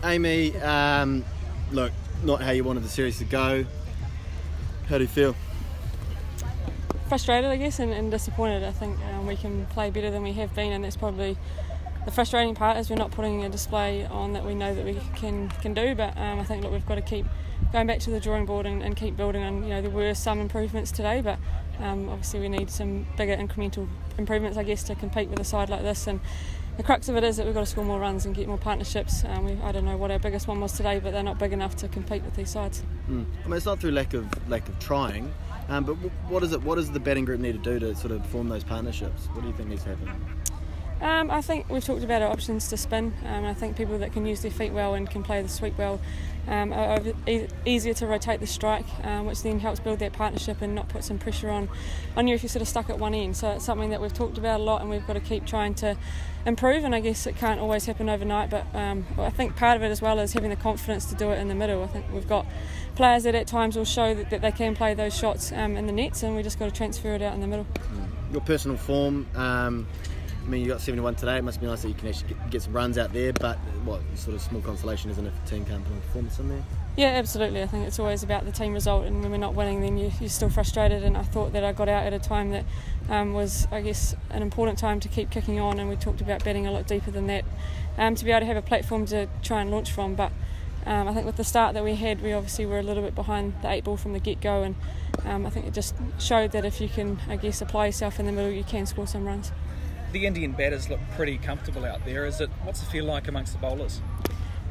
Amy, look, not how you wanted the series to go. How do you feel? Frustrated, I guess, and disappointed. I think we can play better than we have been, and that's probably the frustrating part, is we're not putting a display on that we know that we can do. But I think, look, we've got to keep going back to the drawing board and keep building on. There were some improvements today, but obviously we need some bigger incremental improvements, I guess, to compete with a side like this. And the crux of it is that we've got to score more runs and get more partnerships. I don't know what our biggest one was today, but they're not big enough to compete with these sides. I mean, it's not through lack of trying, but what does the batting group need to do to sort of form those partnerships? What do you think needs to happen? I think we've talked about our options to spin. I think people that can use their feet well and can play the sweep well are easier to rotate the strike, which then helps build that partnership and not put some pressure on you if you're sort of stuck at one end. So it's something that we've talked about a lot, and we've got to keep trying to improve, and I guess it can't always happen overnight, but I think part of it as well is having the confidence to do it in the middle. I think we've got players that at times will show that they can play those shots in the nets, and we just got to transfer it out in the middle. Your personal form, I mean, you got 71 today. It must be nice that you can actually get some runs out there, but what sort of small consolation, isn't it, if the team can't put a performance in there? Yeah, absolutely. I think it's always about the team result, and when we're not winning, then you're still frustrated. And I thought that I got out at a time that was, I guess, an important time to keep kicking on, and we talked about batting a lot deeper than that, to be able to have a platform to try and launch from. But I think with the start that we had, we obviously were a little bit behind the 8 ball from the get-go, and I think it just showed that if you can, I guess, apply yourself in the middle, you can score some runs. The Indian batters look pretty comfortable out there. What's the feel like amongst the bowlers?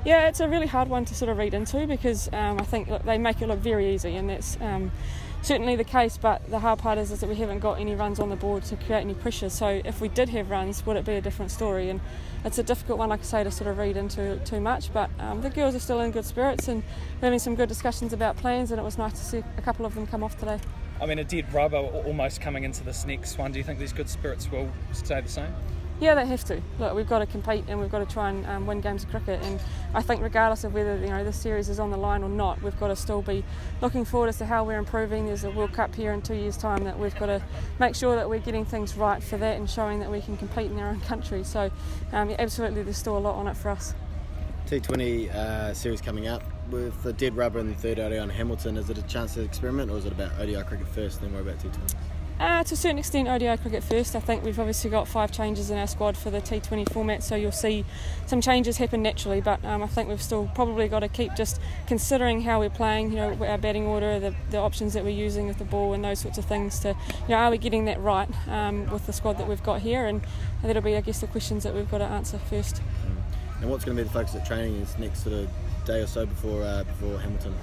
Yeah, it's a really hard one to sort of read into, because I think they make it look very easy, and that's certainly the case, but the hard part is that we haven't got any runs on the board to create any pressure. So if we did have runs, would it be a different story? And it's a difficult one, like I say, to sort of read into too much, but the girls are still in good spirits, and we're having some good discussions about plans, and it was nice to see a couple of them come off today. I mean, a dead rubber almost coming into this next one. Do you think these good spirits will stay the same? Yeah, they have to. Look, we've got to compete, and we've got to try and win games of cricket. And I think regardless of whether this series is on the line or not, we've got to still be looking forward as to how we're improving. There's a World Cup here in 2 years' time that we've got to make sure that we're getting things right for that and showing that we can compete in our own country. So yeah, absolutely, there's still a lot on it for us. T20 series coming up with the dead rubber and the third ODI on Hamilton. Is it a chance to experiment, or is it about ODI cricket first, then worry about T20? To a certain extent, ODI cricket first. I think we've obviously got 5 changes in our squad for the T20 format, so you'll see some changes happen naturally, but I think we've still probably got to keep just considering how we're playing, our batting order, the options that we're using with the ball, and those sorts of things to, are we getting that right with the squad that we've got here? And that'll be, I guess, the questions that we've got to answer first. And what's going to be the focus at training this next sort of day or so before Hamilton?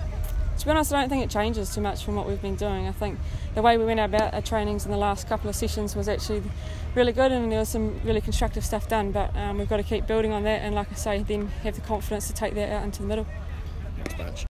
To be honest, I don't think it changes too much from what we've been doing. I think the way we went about our trainings in the last couple of sessions was actually really good, and there was some really constructive stuff done, but we've got to keep building on that, and like I say, then have the confidence to take that out into the middle. Thanks, Bunch.